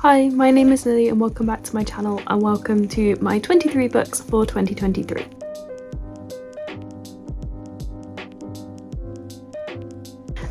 Hi, my name is Lily and welcome back to my channel and welcome to my 23 books for 2023.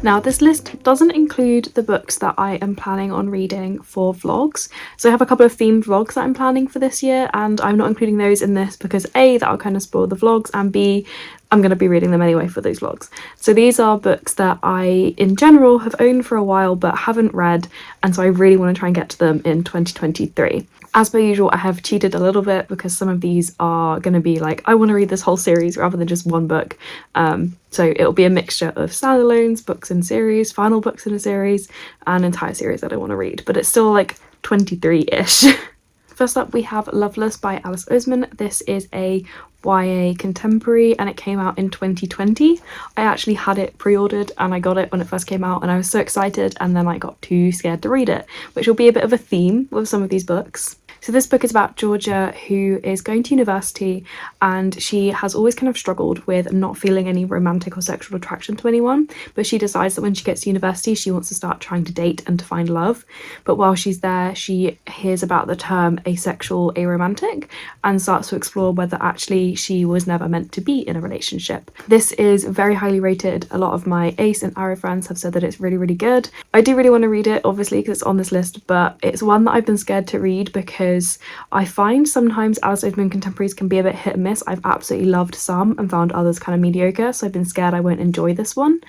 Now, this list doesn't include the books that I am planning on reading for vlogs. So I have a couple of themed vlogs that I'm planning for this year, and I'm not including those in this because A, that'll kind of spoil the vlogs, and B, I'm going to be reading them anyway for those vlogs. So these are books that I, in general, have owned for a while but haven't read, and so I really want to try and get to them in 2023. As per usual, I have cheated a little bit because some of these are going to be like, I want to read this whole series rather than just one book. So it'll be a mixture of standalones, books in series, final books in a series, and entire series that I want to read. But it's still like 23-ish. First up, we have Loveless by Alice Oseman. This is a YA contemporary and it came out in 2020. I actually had it pre-ordered and I got it when it first came out and I was so excited, and then I got too scared to read it, which will be a bit of a theme with some of these books. So this book is about Georgia, who is going to university, and she has always kind of struggled with not feeling any romantic or sexual attraction to anyone, but she decides that when she gets to university she wants to start trying to date and to find love. But while she's there, she hears about the term asexual aromantic and starts to explore whether actually she was never meant to be in a relationship. This is very highly rated. A lot of my Ace and Arrow friends have said that it's really, really good. I do really want to read it, obviously, because it's on this list, but it's one that I've been scared to read because I find sometimes Alice Oseman contemporaries can be a bit hit and miss. I've absolutely loved some and found others kind of mediocre, so I've been scared I won't enjoy this one.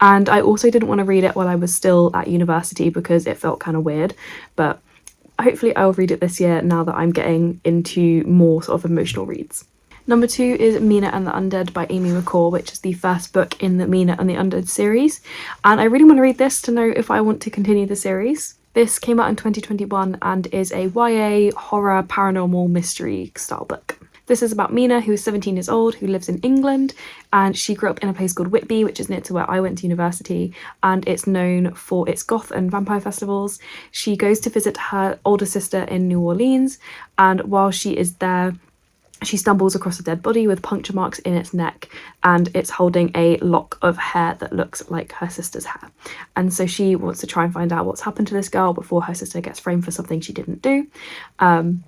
And I also didn't want to read it while I was still at university because it felt kind of weird, but hopefully I'll read it this year now that I'm getting into more sort of emotional reads. Number 2 is Mina and the Undead by Amy McCall, which is the first book in the Mina and the Undead series, and I really want to read this to know if I want to continue the series. This came out in 2021 and is a YA horror paranormal mystery style book. This is about Mina, who is 17 years old, who lives in England, and she grew up in a place called Whitby, which is near to where I went to university, and it's known for its goth and vampire festivals. She goes to visit her older sister in New Orleans, and while she is there, she stumbles across a dead body with puncture marks in its neck, and it's holding a lock of hair that looks like her sister's hair. And so she wants to try and find out what's happened to this girl before her sister gets framed for something she didn't do. And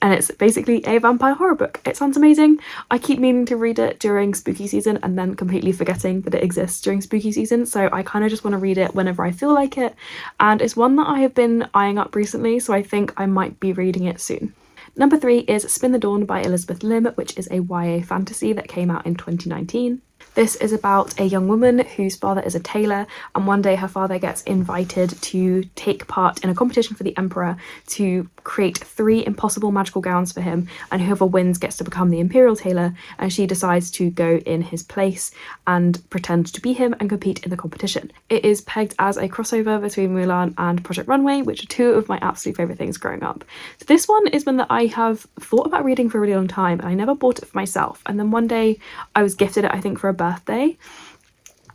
it's basically a vampire horror book. It sounds amazing. I keep meaning to read it during spooky season and then completely forgetting that it exists during spooky season, so I kind of just want to read it whenever I feel like it. And it's one that I have been eyeing up recently, so I think I might be reading it soon. Number 3 is Spin the Dawn by Elizabeth Lim, which is a YA fantasy that came out in 2019. This is about a young woman whose father is a tailor, and one day her father gets invited to take part in a competition for the emperor to create 3 impossible magical gowns for him, and whoever wins gets to become the imperial tailor, and she decides to go in his place and pretend to be him and compete in the competition. It is pegged as a crossover between Mulan and Project Runway, which are 2 of my absolute favourite things growing up. So this one is one that I have thought about reading for a really long time, and I never bought it for myself, and then one day I was gifted it, I think, for a birthday,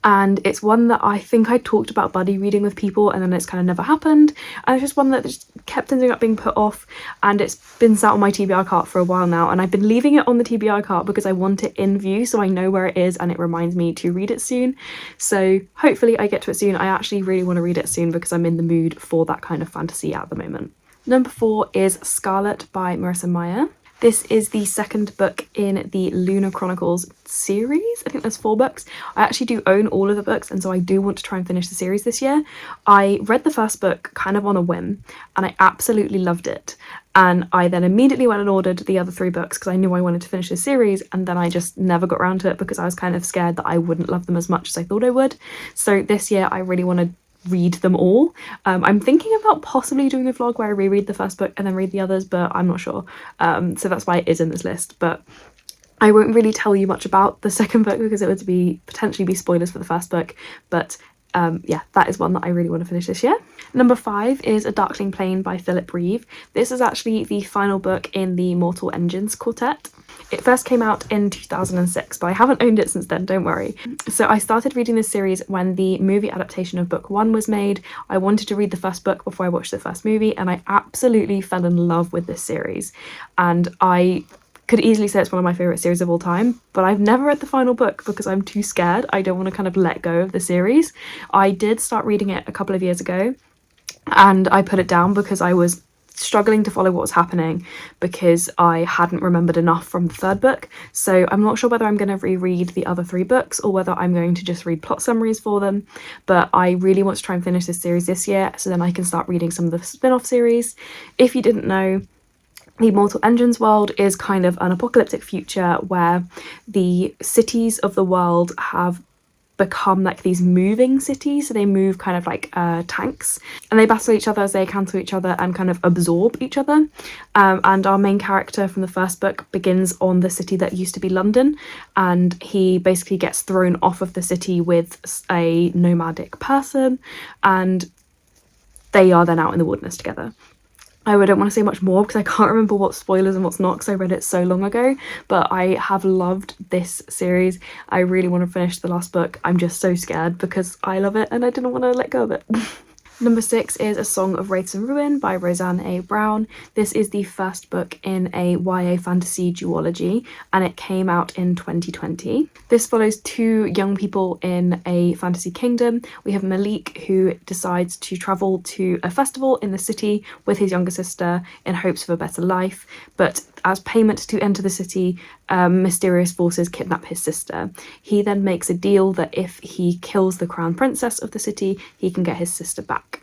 and it's one that I think I talked about buddy reading with people and then it's kind of never happened, and it's just one that just kept ending up being put off, and it's been sat on my TBR cart for a while now, and I've been leaving it on the TBR cart because I want it in view so I know where it is and it reminds me to read it soon. So hopefully I get to it soon. I actually really want to read it soon because I'm in the mood for that kind of fantasy at the moment. Number 4 is Scarlet by Marissa Meyer. This is the second book in the Lunar Chronicles series. I think there's 4 books. I actually do own all of the books, and so I do want to try and finish the series this year. I read the first book kind of on a whim, and I absolutely loved it. And I then immediately went and ordered the other 3 books because I knew I wanted to finish the series, and then I just never got around to it because I was kind of scared that I wouldn't love them as much as I thought I would. So this year I really want to read them all. I'm thinking about possibly doing a vlog where I reread the first book and then read the others, but I'm not sure. So that's why it is in this list, but I won't really tell you much about the second book because it would potentially be spoilers for the first book, but yeah, that is one that I really want to finish this year. Number 5 is A Darkling Plane by Philip Reeve. This is actually the final book in the Mortal Engines quartet. It first came out in 2006, but I haven't owned it since then, don't worry. So I started reading this series when the movie adaptation of book 1 was made. I wanted to read the first book before I watched the first movie, and I absolutely fell in love with this series. And I could easily say it's one of my favourite series of all time, but I've never read the final book because I'm too scared. I don't want to kind of let go of the series. I did start reading it a couple of years ago, and I put it down because I was struggling to follow what was happening because I hadn't remembered enough from the third book. So I'm not sure whether I'm going to reread the other 3 books or whether I'm going to just read plot summaries for them, but I really want to try and finish this series this year so then I can start reading some of the spin-off series. If you didn't know, the Mortal Engines world is kind of an apocalyptic future where the cities of the world have become like these moving cities. So they move kind of like tanks, and they battle each other as they cancel each other and kind of absorb each other. And our main character from the first book begins on the city that used to be London, and he basically gets thrown off of the city with a nomadic person, and they are then out in the wilderness together. I don't want to say much more because I can't remember what's spoilers and what's not because I read it so long ago, but I have loved this series. I really want to finish the last book. I'm just so scared because I love it and I didn't want to let go of it. Number 6 is A Song of Wraiths and Ruin by Roseanne A. Brown. This is the first book in a YA fantasy duology, and it came out in 2020. This follows 2 young people in a fantasy kingdom. We have Malik, who decides to travel to a festival in the city with his younger sister in hopes of a better life, but as payment to enter the city, mysterious forces kidnap his sister. He then makes a deal that if he kills the crown princess of the city, he can get his sister back.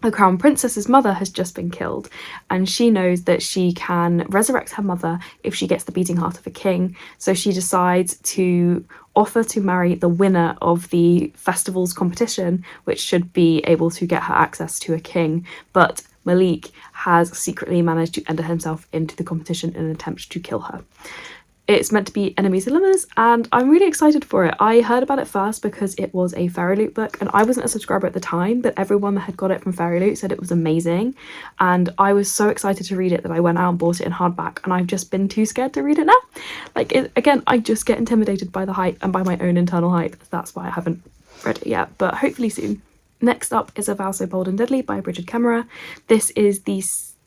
The crown princess's mother has just been killed, and she knows that she can resurrect her mother if she gets the beating heart of a king, so she decides to offer to marry the winner of the festival's competition, which should be able to get her access to a king. But Malik has secretly managed to enter himself into the competition in an attempt to kill her. It's meant to be enemies and lovers, and I'm really excited for it. I heard about it first because it was a FairyLoot book, and I wasn't a subscriber at the time, but everyone that had got it from FairyLoot said it was amazing, and I was so excited to read it that I went out and bought it in hardback, and I've just been too scared to read it now. Like, again, I just get intimidated by the hype and by my own internal hype. That's why I haven't read it yet, but hopefully soon. Next up is A Vow So Bold and Deadly by Brigid Kemmerer. This is the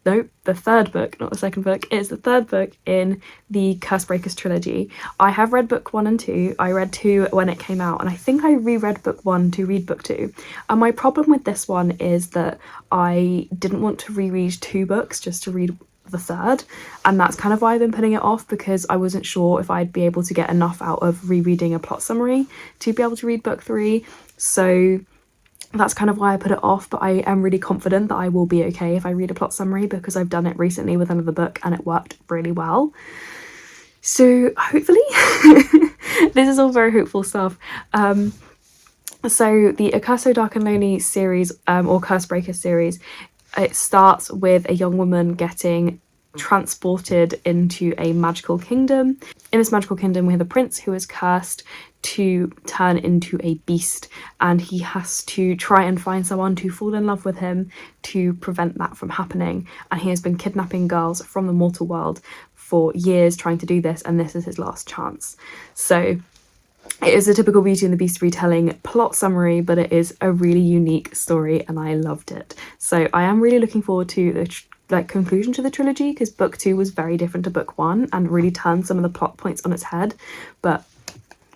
third book, not the second book. It's the third book in the Cursebreakers trilogy. I have read book 1 and 2. I read 2 when it came out, and I think I reread book 1 to read book 2. And my problem with this one is that I didn't want to reread 2 books just to read the third, and that's kind of why I've been putting it off, because I wasn't sure if I'd be able to get enough out of rereading a plot summary to be able to read book 3. So that's kind of why I put it off, but I am really confident that I will be okay if I read a plot summary because I've done it recently with another book and it worked really well. So hopefully, this is all very hopeful stuff. So the A Curse So Dark and Lonely series, or Cursebreaker series, it starts with a young woman getting transported into a magical kingdom. In this magical kingdom, we have a prince who is cursed to turn into a beast, and he has to try and find someone to fall in love with him to prevent that from happening. And he has been kidnapping girls from the mortal world for years trying to do this, and this is his last chance. So it is a typical Beauty and the Beast retelling plot summary, but it is a really unique story and I loved it. So I am really looking forward to the conclusion to the trilogy, because book 2 was very different to book 1 and really turned some of the plot points on its head, but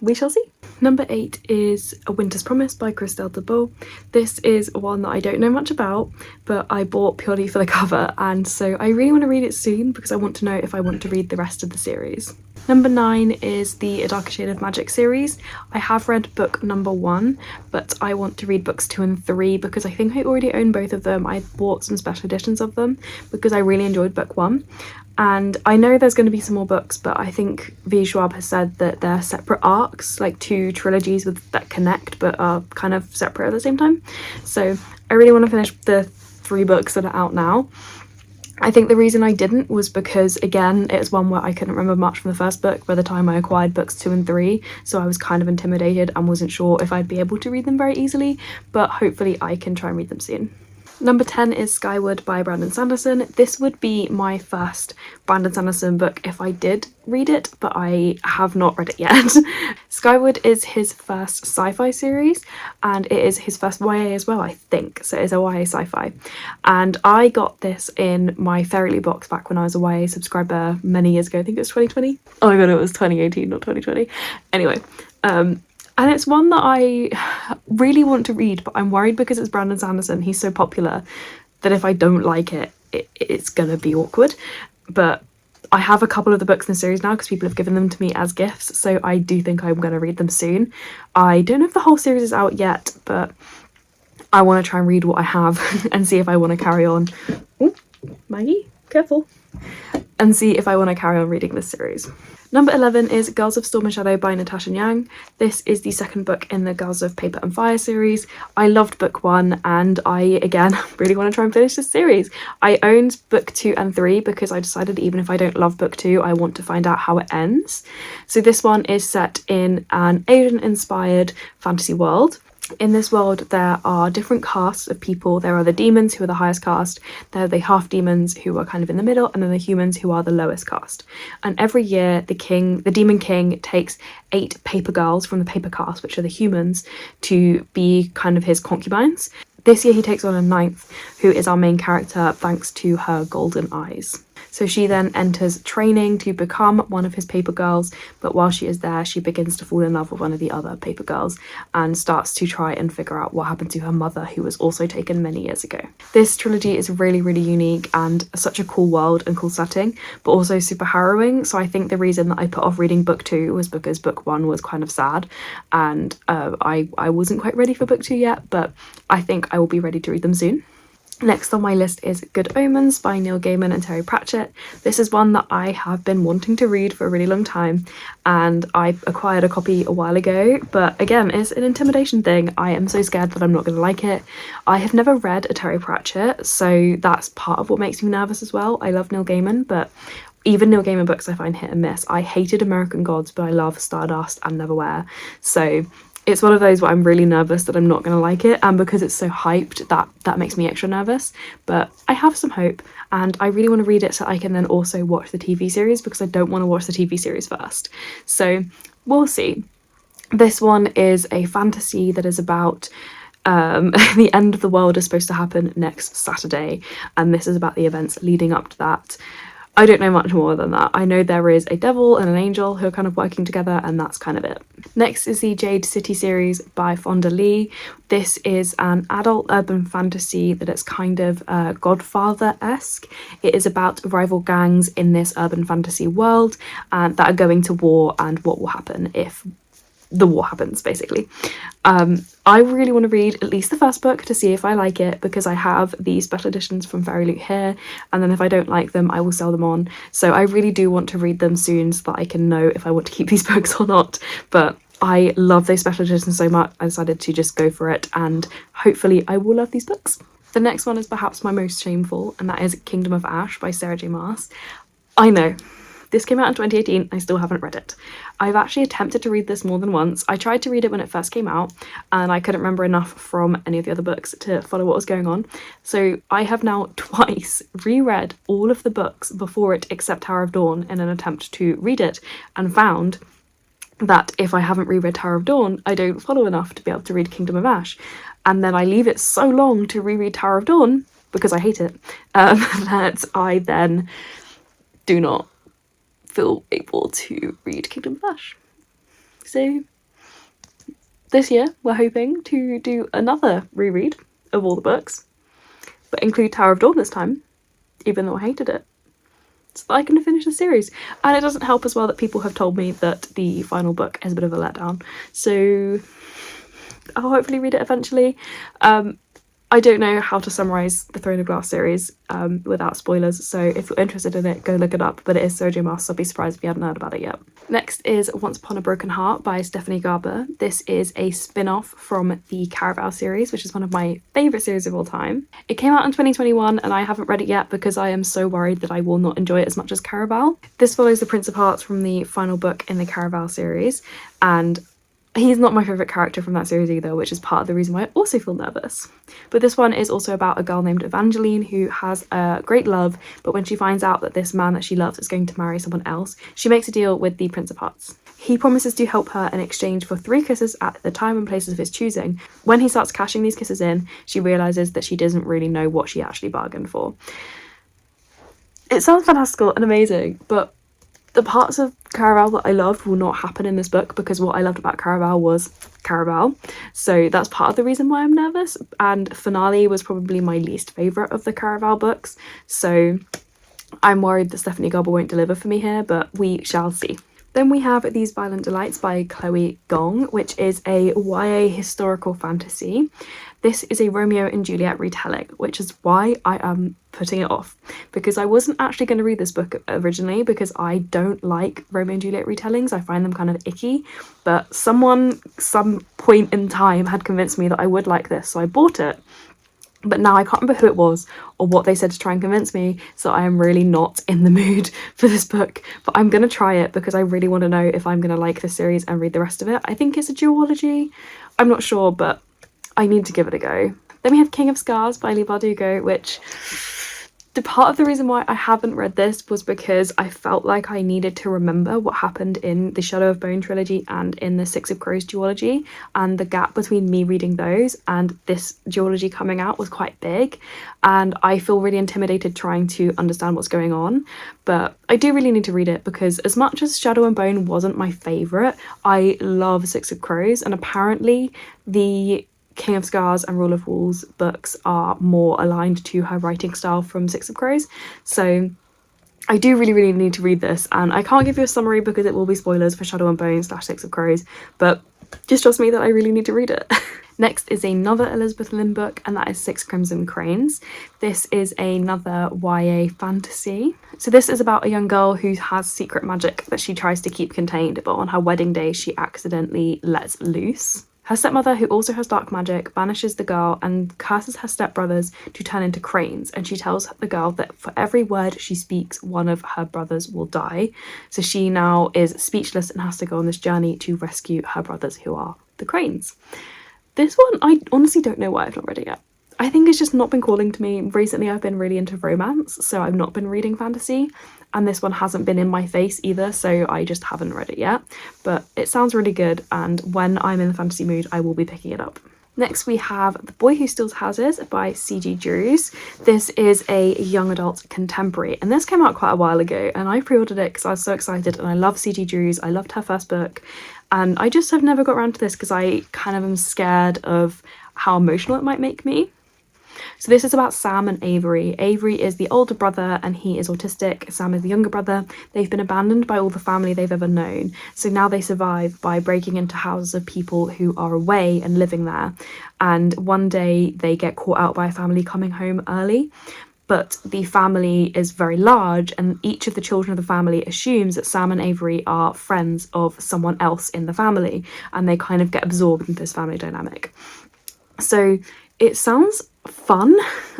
we shall see. Number 8 is A Winter's Promise by Christelle de Boll. This is one that I don't know much about, but I bought purely for the cover, and so I really want to read it soon because I want to know if I want to read the rest of the series. Number 9 is the A Darker Shade of Magic series. I have read book number 1, but I want to read books 2 and 3 because I think I already own both of them. I bought some special editions of them because I really enjoyed book 1. And I know there's going to be some more books, but I think V. Schwab has said that they're separate arcs, like 2 trilogies that connect but are kind of separate at the same time. So I really want to finish the 3 books that are out now. I think the reason I didn't was because, again, it's one where I couldn't remember much from the first book by the time I acquired books 2 and 3, so I was kind of intimidated and wasn't sure if I'd be able to read them very easily, but hopefully I can try and read them soon. Number 10 is Skyward by Brandon Sanderson. This would be my first Brandon Sanderson book if I did read it, but I have not read it yet. Skyward is his first sci-fi series, and it is his first YA as well, I think. So it's a YA sci-fi. And I got this in my FairyLoot box back when I was a YA subscriber many years ago. I think it was 2020. Oh my god, it was 2018, not 2020. Anyway, And it's one that I really want to read, but I'm worried because it's Brandon Sanderson, he's so popular, that if I don't like it, it's gonna be awkward. But I have a couple of the books in the series now because people have given them to me as gifts, so I do think I'm going to read them soon. I don't know if the whole series is out yet, but I want to try and read what I have and see if I want to carry on. Ooh, Maggie, careful. And see if I want to carry on reading this series. Number 11 is Girls of Storm and Shadow by Natasha Yang. This is the second book in the Girls of Paper and Fire series. I loved book 1 and I, again, really want to try and finish this series. I owned book 2 and 3 because I decided even if I don't love book 2, I want to find out how it ends. So this one is set in an Asian-inspired fantasy world. In this world, there are different castes of people. There are the demons, who are the highest caste. There are the half demons, who are kind of in the middle, and then the humans, who are the lowest caste. And every year, the demon king, takes 8 paper girls from the paper caste, which are the humans, to be kind of his concubines. This year, he takes on a 9th, who is our main character, thanks to her golden eyes. So she then enters training to become one of his paper girls, but while she is there, she begins to fall in love with one of the other paper girls and starts to try and figure out what happened to her mother, who was also taken many years ago. This trilogy is really, really unique and such a cool world and cool setting, but also super harrowing. So I think the reason that I put off reading book 2 was because book 1 was kind of sad, and I wasn't quite ready for book 2 yet, but I think I will be ready to read them soon. Next on my list is Good Omens by Neil Gaiman and Terry Pratchett. This is one that I have been wanting to read for a really long time, and I acquired a copy a while ago, but again, it's an intimidation thing. I am so scared that I'm not going to like it. I have never read a Terry Pratchett, so that's part of what makes me nervous as well. I love Neil Gaiman, but even Neil Gaiman books I find hit and miss. I hated American Gods, but I love Stardust and Neverwhere, so it's one of those where I'm really nervous that I'm not going to like it, and because it's so hyped, that makes me extra nervous. But I have some hope, and I really want to read it so I can then also watch the TV series, because I don't want to watch the TV series first. So we'll see. This one is a fantasy that is about the end of the world is supposed to happen next Saturday, and this is about the events leading up to that. I don't know much more than that. I know there is a devil and an angel who are kind of working together, and that's kind of it. Next is the Jade City series by Fonda Lee. This is an adult urban fantasy that is kind of Godfather-esque. It is about rival gangs in this urban fantasy world that are going to war, and what will happen if the war happens, basically. I really want to read at least the first book to see if I like it, because I have the special editions from Fairy Loot here, and then if I don't like them, I will sell them on. So I really do want to read them soon so that I can know if I want to keep these books or not. But I love those special editions so much, I decided to just go for it, and hopefully I will love these books. The next one is perhaps my most shameful, and that is Kingdom of Ash by Sarah J Maas. I know, this came out in 2018, I still haven't read it. I've actually attempted to read this more than once. I tried to read it when it first came out, and I couldn't remember enough from any of the other books to follow what was going on. So I have now twice reread all of the books before it, except Tower of Dawn, in an attempt to read it, and found that if I haven't reread Tower of Dawn, I don't follow enough to be able to read Kingdom of Ash. And then I leave it so long to reread Tower of Dawn, because I hate it, that I then do not feel able to read Kingdom of Ash. So this year we're hoping to do another reread of all the books, but include Tower of Dawn this time, even though I hated it, so that I can finish the series. And it doesn't help as well that people have told me that the final book is a bit of a letdown, so I'll hopefully read it eventually. I don't know how to summarise the Throne of Glass series without spoilers, so if you're interested in it, go look it up, but it is Sarah J Maas, so I'll be surprised if you haven't heard about it yet. Next is Once Upon a Broken Heart by Stephanie Garber. This is a spin-off from the Caraval series, which is one of my favourite series of all time. It came out in 2021 and I haven't read it yet because I am so worried that I will not enjoy it as much as Caraval. This follows the Prince of Hearts from the final book in the Caraval series, and he's not my favourite character from that series either, which is part of the reason why I also feel nervous. But this one is also about a girl named Evangeline who has a great love, but when she finds out that this man that she loves is going to marry someone else, she makes a deal with the Prince of Hearts. He promises to help her in exchange for 3 kisses at the time and places of his choosing. When he starts cashing these kisses in, she realises that she doesn't really know what she actually bargained for. It sounds fantastical and amazing, but The parts of Caraval that I loved will not happen in this book because what I loved about Caraval was Caraval. So that's part of the reason why I'm nervous. And Finale was probably my least favourite of the Caraval books. So I'm worried that Stephanie Garber won't deliver for me here, but we shall see. Then we have These Violent Delights by Chloe Gong, which is a YA historical fantasy. This is a Romeo and Juliet retelling, which is why I am putting it off, because I wasn't actually going to read this book originally because I don't like Romeo and Juliet retellings. I find them kind of icky, but someone, some point in time, had convinced me that I would like this, so I bought it. But now I can't remember who it was or what they said to try and convince me, so I am really not in the mood for this book. But I'm going to try it because I really want to know if I'm going to like this series and read the rest of it. I think it's a duology. I'm not sure, but I need to give it a go. Then we have King of Scars by Leigh Bardugo, which the part of the reason why I haven't read this was because I felt like I needed to remember what happened in the Shadow of Bone trilogy and in the Six of Crows duology, and the gap between me reading those and this duology coming out was quite big, and I feel really intimidated trying to understand what's going on. But I do really need to read it because as much as Shadow and Bone wasn't my favourite, I love Six of Crows, and apparently the King of Scars and Rule of Walls books are more aligned to her writing style from Six of Crows. So I do really need to read this, and I can't give you a summary because it will be spoilers for Shadow and Bone / Six of Crows, but just trust me that I really need to read it. Next is another Elizabeth Lynn book, and that is Six Crimson Cranes. This is another YA fantasy. So this is about a young girl who has secret magic that she tries to keep contained, but on her wedding day she accidentally lets loose. Her stepmother, who also has dark magic, banishes the girl and curses her stepbrothers to turn into cranes, and she tells the girl that for every word she speaks, one of her brothers will die. So she now is speechless and has to go on this journey to rescue her brothers, who are the cranes. This one, I honestly don't know why I've not read it yet. I think it's just not been calling to me. Recently I've been really into romance, so I've not been reading fantasy, and this one hasn't been in my face either, so I just haven't read it yet. But it sounds really good, and when I'm in the fantasy mood I will be picking it up. Next we have The Boy Who Steals Houses by C.G. Drews. This is a young adult contemporary, and this came out quite a while ago, and I pre-ordered it because I was so excited, and I love C.G. Drews. I loved her first book, and I just have never got around to this because I kind of am scared of how emotional it might make me. So this is about Sam and Avery. Avery is the older brother and he is autistic. Sam is the younger brother. They've been abandoned by all the family they've ever known. So now they survive by breaking into houses of people who are away and living there. And one day they get caught out by a family coming home early. But the family is very large, and each of the children of the family assumes that Sam and Avery are friends of someone else in the family, and they kind of get absorbed into this family dynamic. So it sounds fun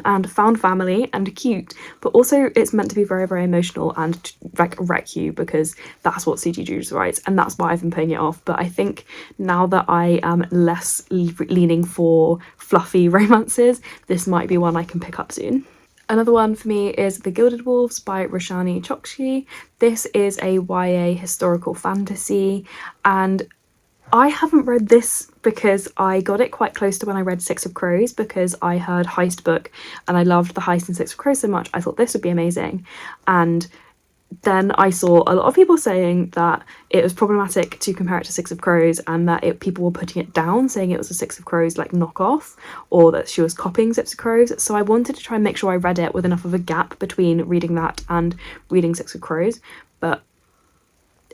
and found family and cute, but also it's meant to be very emotional and like wreck you, because that's what C.G. Drews writes, and that's why I've been putting it off. But I think now that I am less leaning for fluffy romances, this might be one I can pick up soon. Another one for me is The Gilded Wolves by Roshani Chokshi. This is a YA historical fantasy, and I haven't read this because I got it quite close to when I read Six of Crows, because I heard Heist book and I loved the Heist in Six of Crows so much. I thought this would be amazing. And then I saw a lot of people saying that it was problematic to compare it to Six of Crows, and that people were putting it down, saying it was a Six of Crows like knockoff, or that she was copying Six of Crows. So I wanted to try and make sure I read it with enough of a gap between reading that and reading Six of Crows, but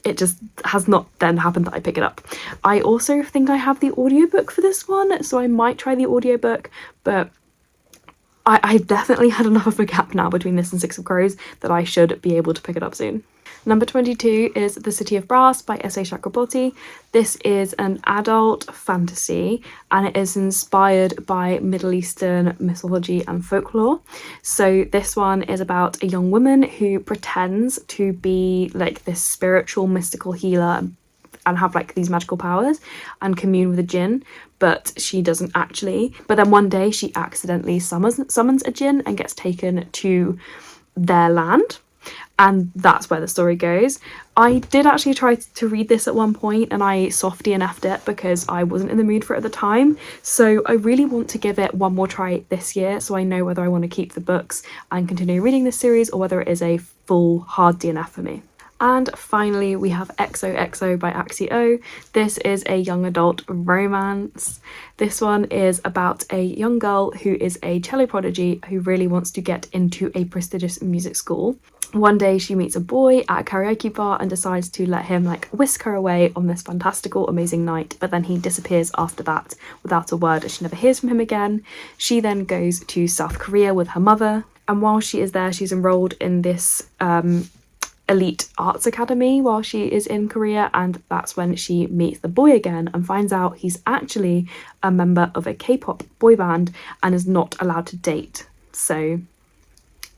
it just has not then happened that I pick it up. I also think I have the audiobook for this one, so I might try the audiobook, but I've definitely had enough of a gap now between this and Six of Crows that I should be able to pick it up soon. Number 22 is The City of Brass by S.A. Chakraborty. This is an adult fantasy, and it is inspired by Middle Eastern mythology and folklore. So this one is about a young woman who pretends to be like this spiritual mystical healer and have like these magical powers and commune with a jinn, but she doesn't actually. But then one day she accidentally summons a jinn and gets taken to their land, and that's where the story goes. I did actually try to read this at one point, and I soft DNF'd it because I wasn't in the mood for it at the time. So I really want to give it one more try this year, so I know whether I want to keep the books and continue reading this series or whether it is a full hard DNF for me. And finally, we have XOXO by Axio. This is a young adult romance. This one is about a young girl who is a cello prodigy who really wants to get into a prestigious music school. One day she meets a boy at a karaoke bar and decides to let him like whisk her away on this fantastical, amazing night, but then he disappears after that without a word and she never hears from him again. She then goes to South Korea with her mother, and while she is there, she's enrolled in this elite arts academy while she is in Korea, and that's when she meets the boy again and finds out he's actually a member of a K-pop boy band and is not allowed to date. So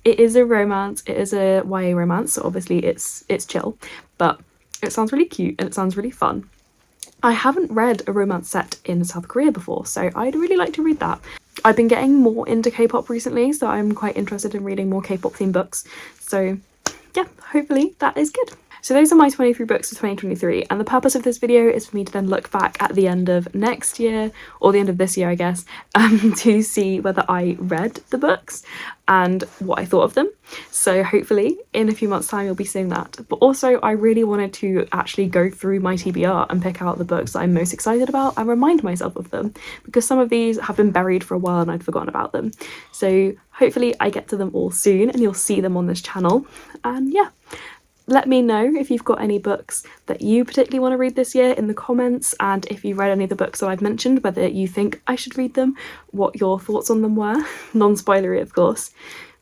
it is a romance, it is a YA romance, so obviously it's chill, but it sounds really cute and it sounds really fun. I haven't read a romance set in South Korea before, so I'd really like to read that. I've been getting more into K-pop recently, so I'm quite interested in reading more K-pop themed books, so yeah, hopefully that is good. So those are my 23 books for 2023, and the purpose of this video is for me to then look back at the end of next year, or the end of this year I guess, to see whether I read the books and what I thought of them. So hopefully in a few months time you'll be seeing that. But also I really wanted to actually go through my TBR and pick out the books that I'm most excited about and remind myself of them, because some of these have been buried for a while and I'd forgotten about them. So hopefully I get to them all soon and you'll see them on this channel. And yeah, let me know if you've got any books that you particularly want to read this year in the comments, and if you've read any of the books that I've mentioned, whether you think I should read them, what your thoughts on them were, non-spoilery of course.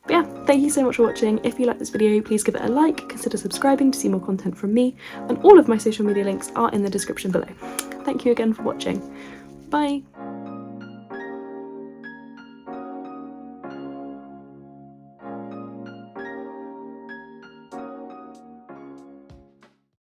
But yeah, thank you so much for watching. If you like this video, please give it a like, consider subscribing to see more content from me, and all of my social media links are in the description below. Thank you again for watching. Bye!